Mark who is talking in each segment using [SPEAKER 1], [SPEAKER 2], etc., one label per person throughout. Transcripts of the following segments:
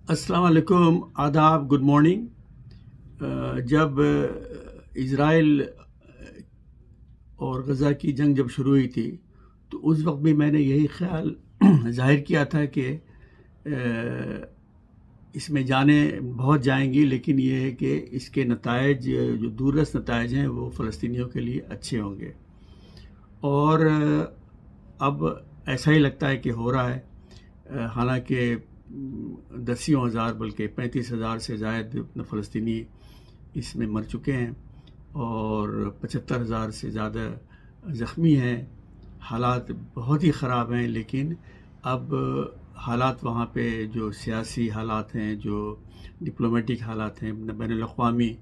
[SPEAKER 1] السلام علیکم، آداب، گڈ مارننگ۔ جب اسرائیل اور غزہ کی جنگ جب شروع ہوئی تھی تو اس وقت بھی میں نے یہی خیال ظاہر کیا تھا کہ اس میں جانیں بہت جائیں گی، لیکن یہ ہے کہ اس کے نتائج جو دوررس نتائج ہیں وہ فلسطینیوں کے لیے اچھے ہوں گے، اور اب ایسا ہی لگتا ہے کہ ہو رہا ہے۔ حالانکہ دسیوں ہزار بلکہ 35,000 سے زائد فلسطینی اس میں مر چکے ہیں اور 75,000 سے زیادہ زخمی ہیں۔ حالات بہت ہی خراب ہیں، لیکن اب حالات وہاں پہ جو سیاسی حالات ہیں، جو ڈپلومیٹک حالات ہیں بین الاقوامی،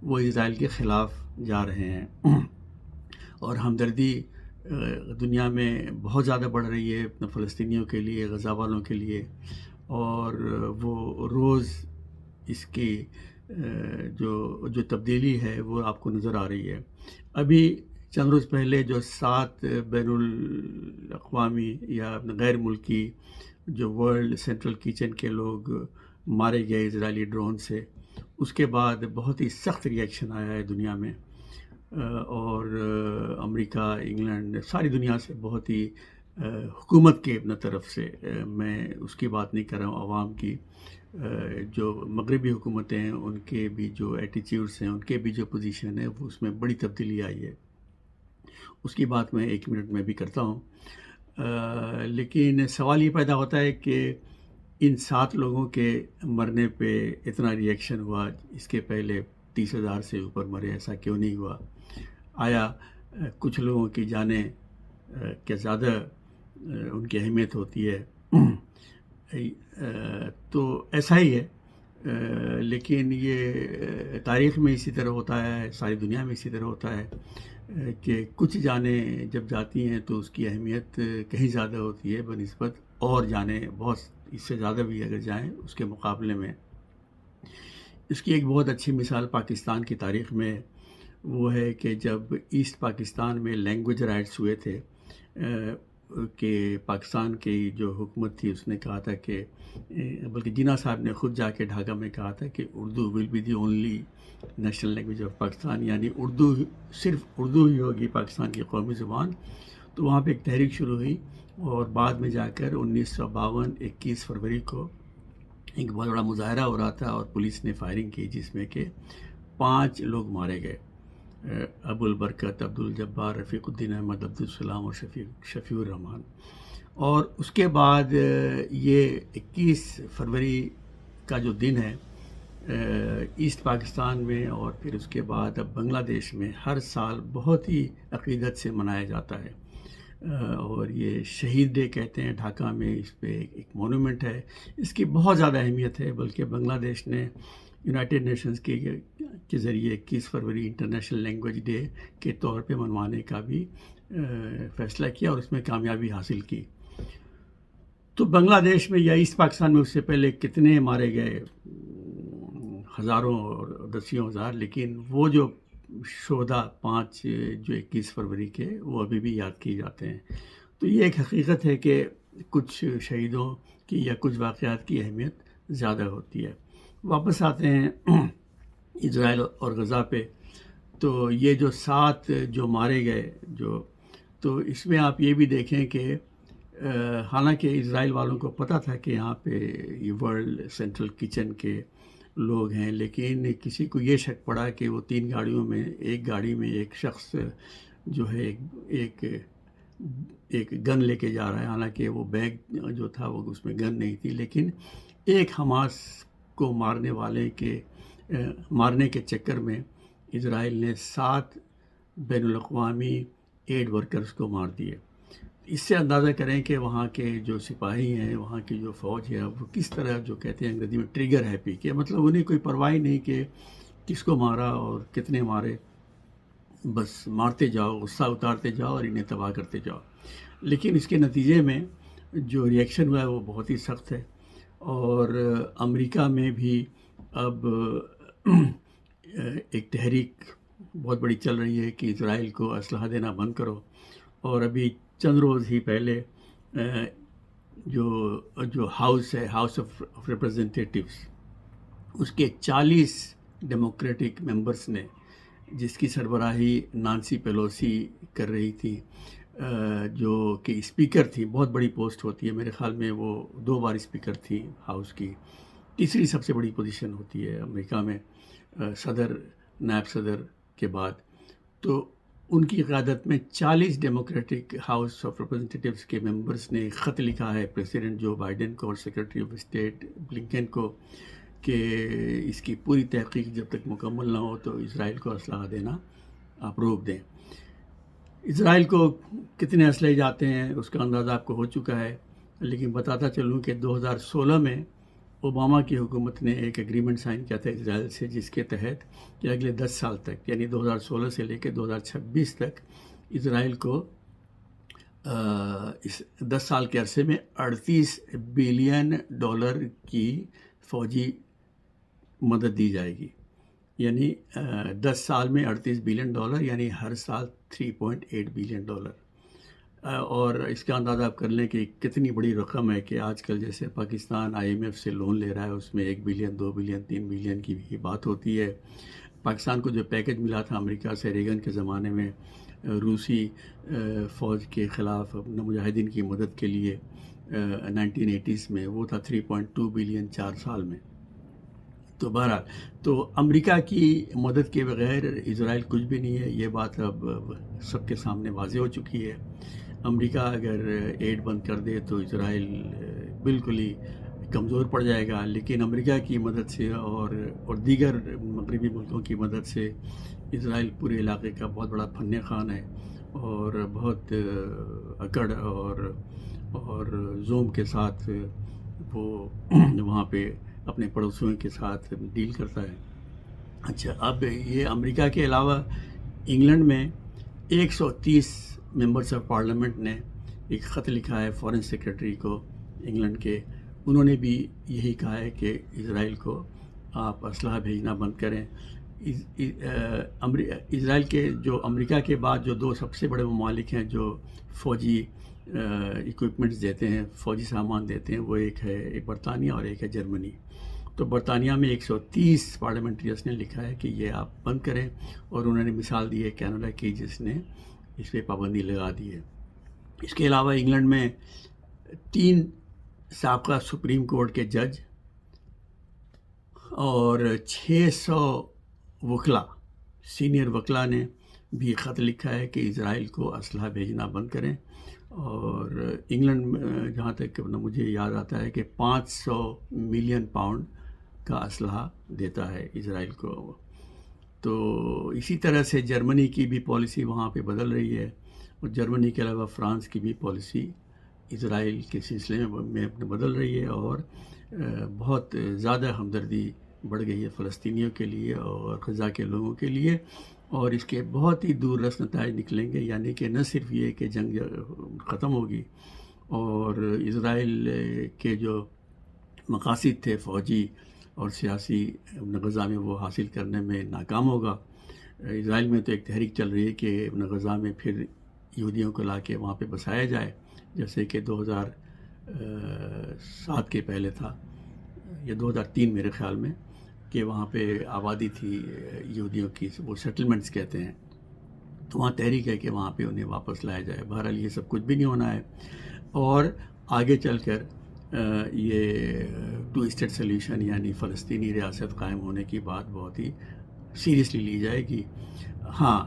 [SPEAKER 1] وہ اسرائیل کے خلاف جا رہے ہیں اور ہمدردی دنیا میں بہت زیادہ بڑھ رہی ہے اپنے فلسطینیوں کے لیے، غزہ والوں کے لیے، اور وہ روز اس کی جو تبدیلی ہے وہ آپ کو نظر آ رہی ہے۔ ابھی چند روز پہلے جو 7 بین الاقوامی یا غیر ملکی جو ورلڈ سینٹرل کچن کے لوگ مارے گئے اسرائیلی ڈرون سے، اس کے بعد بہت ہی سخت ریئیکشن آیا ہے دنیا میں، اور امریکہ، انگلینڈ، ساری دنیا سے بہت ہی حکومت کے اپنا طرف سے، میں اس کی بات نہیں کر رہا ہوں، عوام کی، جو مغربی حکومتیں ہیں ان کے بھی جو ایٹیچیوڈس ہیں، ان کے بھی جو پوزیشن ہے، وہ اس میں بڑی تبدیلی آئی ہے۔ اس کی بات میں 1 منٹ میں بھی کرتا ہوں، لیکن سوال یہ پیدا ہوتا ہے کہ ان 7 لوگوں کے مرنے پہ اتنا ریئیکشن ہوا، اس کے پہلے 30,000 سے اوپر مرے، ایسا کیوں نہیں ہوا؟ آیا کچھ لوگوں کی جانیں کیا زیادہ ان کی اہمیت ہوتی ہے؟ تو ایسا ہی ہے، لیکن یہ تاریخ میں اسی طرح ہوتا ہے، ساری دنیا میں اسی طرح ہوتا ہے کہ کچھ جانیں جب جاتی ہیں تو اس کی اہمیت کہیں زیادہ ہوتی ہے بنسبت اور جانیں بہت اس سے زیادہ بھی اگر جائیں اس کے مقابلے میں۔ اس کی ایک بہت اچھی مثال پاکستان کی تاریخ میں وہ ہے کہ جب ایسٹ پاکستان میں لینگویج رائٹس ہوئے تھے، کہ پاکستان کی جو حکومت تھی اس نے کہا تھا کہ، بلکہ جناح صاحب نے خود جا کے ڈھاکہ میں کہا تھا کہ Urdu will be the only national language of Pakistan, یعنی اردو، صرف اردو ہی ہوگی پاکستان کی قومی زبان۔ تو وہاں پہ ایک تحریک شروع ہوئی، اور بعد میں جا کر 1952 21 فروری کو ایک بہت بڑا مظاہرہ ہو رہا تھا اور پولیس نے فائرنگ کی، جس میں کہ 5 لوگ مارے گئے، ابو البرکت، عبد الجبار، رفیق الدین احمد، عبدالسلام اور شفیع الرحمان۔ اور اس کے بعد یہ 21 فروری کا جو دن ہے ایسٹ پاکستان میں اور پھر اس کے بعد اب بنگلہ دیش میں ہر سال بہت ہی عقیدت سے منایا جاتا ہے، اور یہ شہید ڈے کہتے ہیں ڈھاکہ میں، اس پہ ایک مونومنٹ ہے، اس کی بہت زیادہ اہمیت ہے، بلکہ بنگلہ دیش نے یونائٹڈ نیشنز کے ذریعے 21 فروری انٹرنیشنل لینگویج ڈے کے طور پہ منوانے کا بھی فیصلہ کیا اور اس میں کامیابی حاصل کی۔ تو بنگلہ دیش میں یا ایسٹ پاکستان میں اس سے پہلے کتنے مارے گئے، ہزاروں اور دسیوں ہزار، لیکن وہ جو شہداء 5 جو 21 فروری کے، وہ ابھی بھی یاد کیے جاتے ہیں۔ تو یہ ایک حقیقت ہے کہ کچھ شہیدوں کی یا کچھ واقعات کی اہمیت زیادہ ہوتی ہے۔ واپس آتے ہیں اسرائیل اور غزہ پہ، تو یہ جو 7 جو مارے گئے، تو اس میں آپ یہ بھی دیکھیں کہ حالانکہ اسرائیل والوں کو پتہ تھا کہ یہاں پہ یہ ورلڈ سینٹرل کچن کے لوگ ہیں، لیکن کسی کو یہ شک پڑا کہ وہ 3 گاڑیوں میں ایک گاڑی میں ایک شخص جو ہے ایک گن لے کے جا رہا ہے، حالانکہ وہ بیگ جو تھا وہ اس میں گن نہیں تھی، لیکن ایک حماس کو مارنے کے چکر میں اسرائیل نے 7 بین الاقوامی ایڈ ورکرز کو مار دیے۔ اس سے اندازہ کریں کہ وہاں کے جو سپاہی ہیں، وہاں کی جو فوج ہے، وہ کس طرح، جو کہتے ہیں انگریزی میں ٹریگر ہیپی، کہ مطلب انہیں کوئی پرواہ نہیں کہ کس کو مارا اور کتنے مارے، بس مارتے جاؤ، غصہ اتارتے جاؤ اور انہیں تباہ کرتے جاؤ۔ لیکن اس کے نتیجے میں جو ریئیکشن ہوا ہے وہ بہت ہی سخت ہے، اور امریکہ میں بھی اب ایک تحریک بہت بڑی چل رہی ہے کہ اسرائیل کو اسلحہ دینا بند کرو، اور ابھی چند روز ہی پہلے جو ہاؤس ہے، ہاؤس آف ریپرزنٹیٹیوز، اس کے 40 ڈیموکریٹک ممبرس نے، جس کی سربراہی نانسی پیلوسی کر رہی تھی، جو کہ اسپیکر تھی، بہت بڑی پوسٹ ہوتی ہے، میرے خیال میں وہ 2 بار اسپیکر تھی ہاؤس کی، تیسری سب سے بڑی پوزیشن ہوتی ہے امریکہ میں صدر، نائب صدر کے بعد. تو ان کی قیادت میں 40 ڈیموکریٹک ہاؤس آف ریپرزنٹیٹیوز کے ممبرس نے ایک خط لکھا ہے پریزیڈنٹ جو بائیڈن کو اور سیکرٹری آف اسٹیٹ بلنکن کو کہ اس کی پوری تحقیق جب تک مکمل نہ ہو تو اسرائیل کو اسلحہ دینا آپ روک دیں. اسرائیل کو کتنے اسلحے جاتے ہیں اس کا اندازہ آپ کو ہو چکا ہے، لیکن بتاتا چلوں کہ 2016 میں اوباما کی حکومت نے ایک ایگریمنٹ سائن کیا تھا اسرائیل سے، جس کے تحت کہ اگلے 10 سال تک، یعنی 2016 سے لے کے 2026 تک، اسرائیل کو اس 10 سال کے عرصے میں $38 بلین کی فوجی مدد دی جائے گی. یعنی 10 سال میں $38 بلین، یعنی ہر سال $3.8 بلین. اور اس کا اندازہ آپ کر لیں کہ کتنی بڑی رقم ہے کہ آج کل جیسے پاکستان IMF سے لون لے رہا ہے، اس میں 1 بلین، 2 بلین، 3 بلین کی بھی بات ہوتی ہے. پاکستان کو جو پیکج ملا تھا امریکہ سے ریگن کے زمانے میں روسی فوج کے خلاف مجاہدین کی مدد کے لیے 1980s میں، وہ تھا 3.2 بلین 4 سال میں. تو بہرحال تو امریکہ کی مدد کے بغیر اسرائیل کچھ بھی نہیں ہے، یہ بات اب سب کے سامنے واضح ہو چکی ہے. امریکہ اگر ایڈ بند کر دے تو اسرائیل بالکل ہی کمزور پڑ جائے گا، لیکن امریکہ کی مدد سے اور دیگر مغربی ملکوں کی مدد سے اسرائیل پورے علاقے کا بہت بڑا فن خوان ہے، اور بہت اکڑ اور زوم کے ساتھ وہ وہاں پہ اپنے پڑوسیوں کے ساتھ ڈیل کرتا ہے. اچھا، اب یہ امریکہ کے علاوہ انگلینڈ میں 130 ممبرس آف پارلیمنٹ نے ایک خط لکھا ہے فارن سیکرٹری کو انگلینڈ کے. انہوں نے بھی یہی کہا ہے کہ اسرائیل کو آپ اسلحہ بھیجنا بند کریں. اسرائیل کے جو امریکہ کے بعد جو 2 سب سے بڑے ممالک ہیں جو فوجی ایکوپمنٹس دیتے ہیں، فوجی سامان دیتے ہیں، وہ ایک ہے برطانیہ اور ایک ہے جرمنی. تو برطانیہ میں 130 پارلیمنٹریس نے لکھا ہے کہ یہ آپ بند کریں، اور انہوں نے مثال دی ہے کینیڈا کی جس نے اس پہ پابندی لگا دی ہے. اس کے علاوہ انگلینڈ میں 3 سابقہ سپریم کورٹ کے جج اور 600 وکلا، سینئر وکلا نے بھی خط لکھا ہے کہ اسرائیل کو اسلحہ بھیجنا بند کریں. اور انگلینڈ میں جہاں تک مجھے یاد آتا ہے کہ 500 ملین پاؤنڈ کا اسلحہ دیتا ہے اسرائیل کو. تو اسی طرح سے جرمنی کی بھی پالیسی وہاں پہ بدل رہی ہے، اور جرمنی کے علاوہ فرانس کی بھی پالیسی اسرائیل کے سلسلے میں بدل رہی ہے، اور بہت زیادہ ہمدردی بڑھ گئی ہے فلسطینیوں کے لیے اور غزہ کے لوگوں کے لیے. اور اس کے بہت ہی دور رس نتائج نکلیں گے، یعنی کہ نہ صرف یہ کہ جنگ ختم ہوگی اور اسرائیل کے جو مقاصد تھے فوجی اور سیاسی غزہ میں وہ حاصل کرنے میں ناکام ہوگا. اسرائیل میں تو ایک تحریک چل رہی ہے کہ غزہ میں پھر یہودیوں کو لا کے وہاں پہ بسایا جائے، جیسے کہ 2007 کے پہلے تھا، یا 2003 میرے خیال میں، کہ وہاں پہ آبادی تھی یہودیوں کی، وہ سیٹلمنٹس کہتے ہیں. تو وہاں تحریک ہے کہ وہاں پہ انہیں واپس لایا جائے. بہرحال یہ سب کچھ بھی نہیں ہونا ہے، اور آگے چل کر یہ 2 اسٹیٹ سلیوشن یعنی فلسطینی ریاست قائم ہونے کی بات بہت ہی سیریسلی لی جائے گی. ہاں،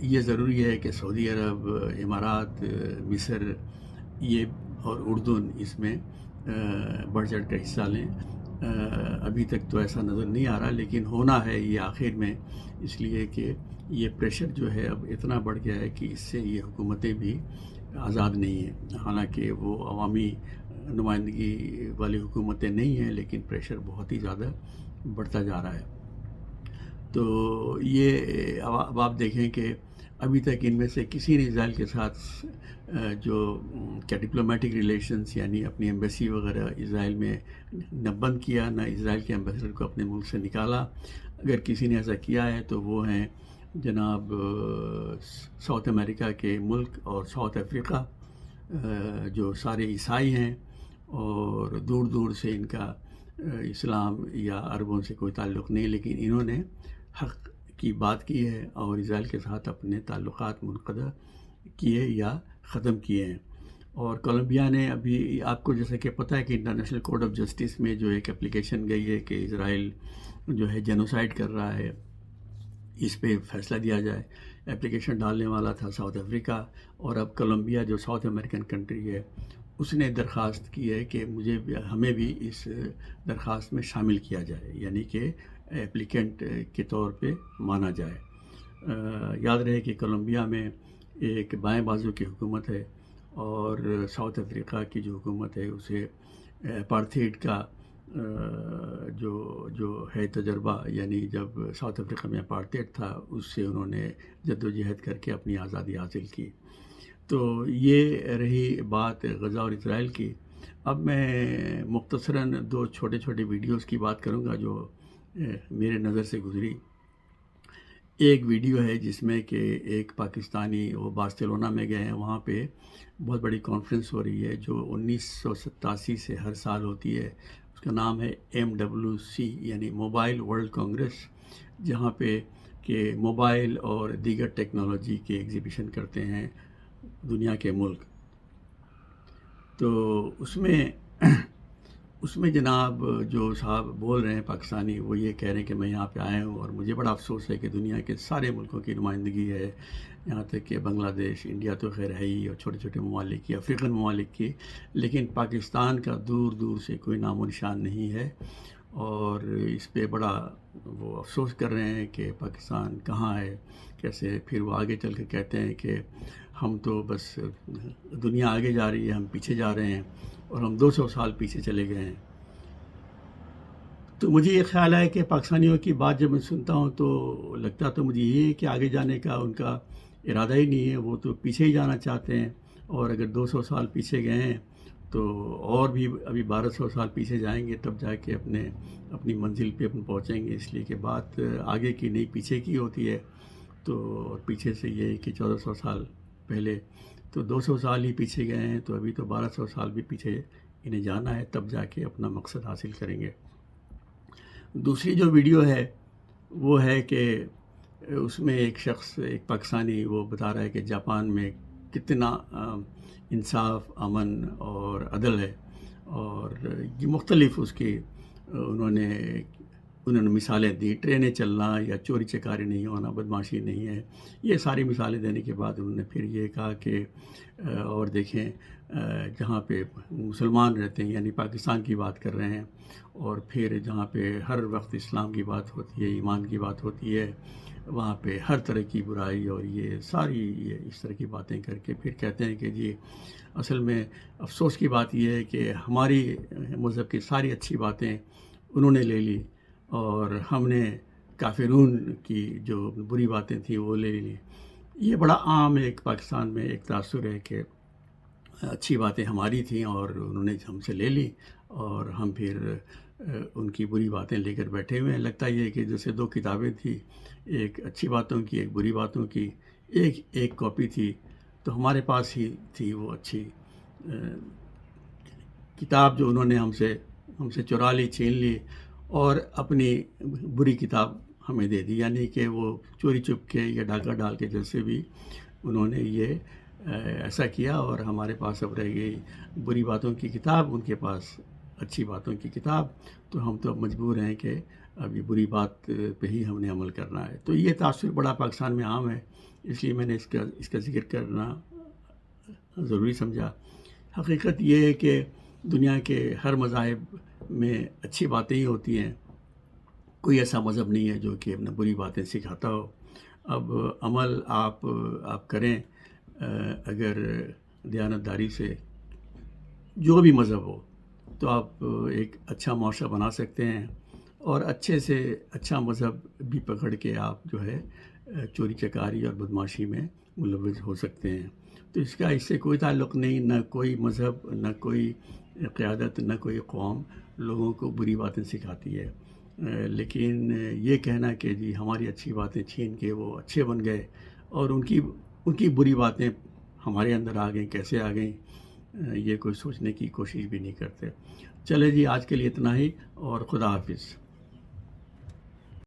[SPEAKER 1] یہ ضروری ہے کہ سعودی عرب، امارات، مصر یہ اور اردن اس میں بڑھ چڑھ کر حصہ لیں. ابھی تک تو ایسا نظر نہیں آ رہا، لیکن ہونا ہے یہ آخر میں، اس لیے کہ یہ پریشر جو ہے اب اتنا بڑھ گیا ہے کہ اس سے یہ حکومتیں بھی آزاد نہیں ہیں. حالانکہ وہ عوامی نمائندگی والی حکومتیں نہیں ہیں، لیکن پریشر بہت ہی زیادہ بڑھتا جا رہا ہے. تو یہ اب آپ دیکھیں کہ ابھی تک ان میں سے کسی نے اسرائیل کے ساتھ جو کیا ڈپلومیٹک ریلیشنز یعنی اپنی ایمبیسی وغیرہ اسرائیل میں نہ بند کیا، نہ اسرائیل کے ایمبیسڈر کو اپنے ملک سے نکالا. اگر کسی نے ایسا کیا ہے تو وہ ہیں جناب ساؤتھ امریکہ کے ملک اور ساؤتھ افریقہ، جو سارے عیسائی ہیں اور دور دور سے ان کا اسلام یا عربوں سے کوئی تعلق نہیں، لیکن انہوں نے حق کی بات کی ہے اور اسرائیل کے ساتھ اپنے تعلقات منقطع کیے یا ختم کیے ہیں۔ اور کولمبیا نے ابھی آپ کو جیسا کہ پتہ ہے کہ انٹرنیشنل کورٹ آف جسٹس میں جو ایک اپلیکیشن گئی ہے کہ اسرائیل جو ہے جینوسائیڈ کر رہا ہے، اس پہ فیصلہ دیا جائے۔ اپلیکیشن ڈالنے والا تھا ساؤتھ افریقہ، اور اب کولمبیا جو ساؤتھ امریکن کنٹری ہے اس نے درخواست کی ہے کہ ہمیں بھی اس درخواست میں شامل کیا جائے، یعنی کہ اپلیکنٹ کے طور پہ مانا جائے۔ یاد رہے کہ کولمبیا میں ایک بائیں بازو کی حکومت ہے، اور ساؤتھ افریقہ کی جو حکومت ہے اسے اپارتھیڈ کا جو ہے تجربہ، یعنی جب ساؤتھ افریقہ میں اپارتھیڈ تھا اس سے انہوں نے جد و جہد کر کے اپنی آزادی حاصل کی۔ تو یہ رہی بات غزہ اور اسرائیل کی۔ اب میں مختصراً 2 چھوٹے چھوٹے ویڈیوز کی بات کروں گا جو میرے نظر سے گزری۔ ایک ویڈیو ہے جس میں کہ ایک پاکستانی وہ بارسلونا میں گئے ہیں، وہاں پہ بہت بڑی کانفرنس ہو رہی ہے جو 1987 سے ہر سال ہوتی ہے۔ اس کا نام ہے MWC، یعنی موبائل ورلڈ کانگریس، جہاں پہ کہ موبائل اور دیگر ٹیکنالوجی کے ایگزیبیشن کرتے ہیں دنیا کے ملک۔ تو اس میں جناب جو صاحب بول رہے ہیں پاکستانی، وہ یہ کہہ رہے ہیں کہ میں یہاں پہ آیا ہوں اور مجھے بڑا افسوس ہے کہ دنیا کے سارے ملکوں کی نمائندگی ہے، یہاں تک کہ بنگلہ دیش، انڈیا تو خیر ہے ہی، اور چھوٹے چھوٹے ممالک کی، افریقن ممالک کی، لیکن پاکستان کا دور دور سے کوئی نام و نشان نہیں ہے۔ اور اس پہ بڑا وہ افسوس کر رہے ہیں کہ پاکستان کہاں ہے، کیسے۔ پھر وہ آگے چل کے کہتے ہیں کہ ہم تو بس دنیا آگے جا رہی ہے، ہم پیچھے جا رہے ہیں، اور ہم 200 سال پیچھے چلے گئے ہیں۔ تو مجھے یہ خیال ہے کہ پاکستانیوں کی بات جب میں سنتا ہوں تو لگتا تو مجھے یہ ہے کہ آگے جانے کا ان کا ارادہ ہی نہیں ہے، وہ تو پیچھے ہی جانا چاہتے ہیں، اور اگر 200 سال پیچھے گئے ہیں تو اور بھی ابھی 1200 سال پیچھے جائیں گے، تب جا کے اپنی منزل پہ پہنچیں گے۔ اس لیے کہ بات آگے کی نہیں پیچھے کی ہوتی ہے۔ تو پیچھے سے یہ ہے کہ 1400 سال پہلے، تو 200 سال ہی پیچھے گئے ہیں، تو ابھی تو 1200 سال بھی پیچھے انہیں جانا ہے، تب جا کے اپنا مقصد حاصل کریں گے۔ دوسری جو ویڈیو ہے وہ ہے کہ اس میں ایک شخص، ایک پاکستانی، وہ بتا رہا ہے کہ جاپان میں کتنا انصاف، امن اور عدل ہے، اور یہ مختلف اس کی انہوں نے مثالیں دی، ٹرینیں چلنا یا چوری چکاری نہیں ہونا، بدمعاشی نہیں ہے۔ یہ ساری مثالیں دینے کے بعد انہوں نے پھر یہ کہا کہ اور دیکھیں جہاں پہ مسلمان رہتے ہیں، یعنی پاکستان کی بات کر رہے ہیں، اور پھر جہاں پہ ہر وقت اسلام کی بات ہوتی ہے، ایمان کی بات ہوتی ہے، وہاں پہ ہر طرح کی برائی اور یہ ساری اس طرح کی باتیں کر کے پھر کہتے ہیں کہ جی اصل میں افسوس کی بات یہ ہے کہ ہماری مذہب کی ساری اچھی باتیں انہوں نے لے لی، اور ہم نے کافرون کی جو بری باتیں تھیں وہ لے لی۔ یہ بڑا عام ایک پاکستان میں ایک تاثر ہے کہ اچھی باتیں ہماری تھیں اور انہوں نے ہم سے لے لی، اور ہم پھر ان کی بری باتیں لے کر بیٹھے ہوئے ہیں۔ لگتا یہ ہے کہ جیسے 2 کتابیں تھیں، ایک اچھی باتوں کی، ایک بری باتوں کی، ایک کاپی تھی، تو ہمارے پاس ہی تھی وہ اچھی کتاب جو انہوں نے ہم سے چرا لی، چھین لی، اور اپنی بری کتاب ہمیں دے دی، یعنی کہ وہ چوری چپ کے یا ڈاکہ ڈال کے جیسے بھی انہوں نے یہ ایسا کیا، اور ہمارے پاس اب رہ گئی بری باتوں کی کتاب، ان کے پاس اچھی باتوں کی کتاب، تو ہم تو اب مجبور ہیں کہ اب یہ بری بات پہ ہی ہم نے عمل کرنا ہے۔ تو یہ تاثر بڑا پاکستان میں عام ہے، اس لیے میں نے اس کا ذکر کرنا ضروری سمجھا۔ حقیقت یہ ہے کہ دنیا کے ہر مذاہب میں اچھی باتیں ہی ہوتی ہیں، کوئی ایسا مذہب نہیں ہے جو کہ اپنے بری باتیں سکھاتا ہو۔ اب عمل آپ کریں اگر دیانتداری سے، جو بھی مذہب ہو، تو آپ ایک اچھا معاشرہ بنا سکتے ہیں، اور اچھے سے اچھا مذہب بھی پکڑ کے آپ جو ہے چوری چکاری اور بدمعاشی میں ملوث ہو سکتے ہیں۔ تو اس سے کوئی تعلق نہیں، نہ کوئی مذہب، نہ کوئی قیادت، نہ کوئی قوم لوگوں کو بری باتیں سکھاتی ہے، لیکن یہ کہنا کہ جی ہماری اچھی باتیں چھین کے وہ اچھے بن گئے اور ان کی بری باتیں ہمارے اندر آ گئیں، کیسے آ گئیں، یہ کوئی سوچنے کی کوشش بھی نہیں کرتے۔ چلے جی، آج کے لیے اتنا ہی، اور خدا حافظ۔